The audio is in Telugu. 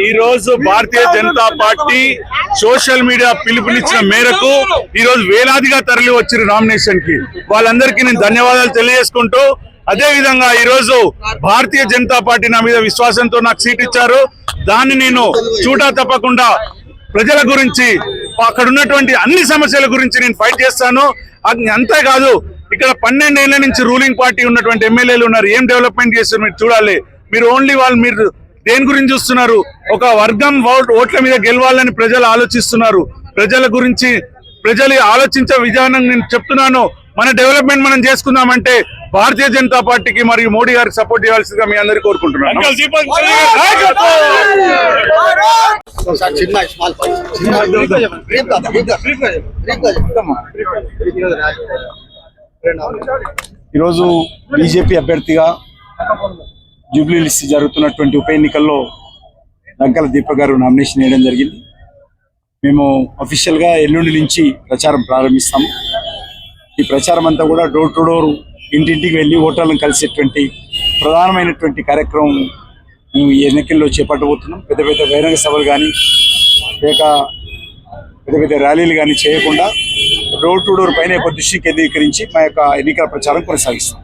ఈ రోజు Bharatiya Janata party social media పిలుపునిచ్చిన మేరకు ఈ రోజు వేలాదిగా తరలి వచ్చారు నామినేషన్ కి. వాళ్ళందరికీ నేను ధన్యవాదాలు తెలియజేసుకుంటూ, అదే విధంగా ఈ రోజు భారతీయ జనతా పార్టీ నా మీద విశ్వాసంతో నాకు సీట్ ఇచ్చారు. దాన్ని నేను చూడా తప్పకుండా ప్రజల గురించి, అక్కడ ఉన్నటువంటి అన్ని సమస్యల గురించి నేను ఫైట్ చేస్తాను. అంతేకాదు, ఇక్కడ 12 ఏళ్ల నుంచి రూలింగ్ పార్టీ ఉన్నటువంటి ఎమ్మెల్యేలు ఉన్నారు. ఏం డెవలప్మెంట్ చేస్తారు మీరు చూడాలి. మీరు ఓన్లీ మీరు దేని గురించి చూస్తున్నారు? ఒక వర్గం ఓట్ల మీద గెలవాలని ప్రజలు ఆలోచిస్తున్నారు. ప్రజల గురించి ప్రజలు ఆలోచించే విధానం నేను చెప్తున్నాను. మన డెవలప్మెంట్ మనం చేసుకుందామంటే భారతీయ జనతా పార్టీకి మరియు మోడీ గారికి సపోర్ట్ చేయాల్సిందిగా మీ అందరికీ కోరుకుంటున్నాను. ఈరోజు బీజేపీ అభ్యర్థిగా జూబ్లీహిల్స్ జరుగుతున్నటువంటి ఉప ఎన్నికల్లో డంకల దీప గారు నామినేషన్ వేయడం జరిగింది. మేము అఫీషియల్గా ఎల్లుండి నుంచి ప్రచారం ప్రారంభిస్తాము. ఈ ప్రచారం అంతా కూడా డోర్ టు డోర్, ఇంటింటికి వెళ్ళి ఓటర్లను కలిసేటువంటి ప్రధానమైనటువంటి కార్యక్రమం మేము ఈ ఎన్నికల్లో చేపట్టబోతున్నాం. పెద్ద పెద్ద బహిరంగ సభలు కానీ లేక పెద్ద పెద్ద ర్యాలీలు కానీ చేయకుండా డోర్ టు డోర్ పైన దృష్టి కేంద్రీకరించి మా యొక్క ఎన్నికల ప్రచారం కొనసాగిస్తాం.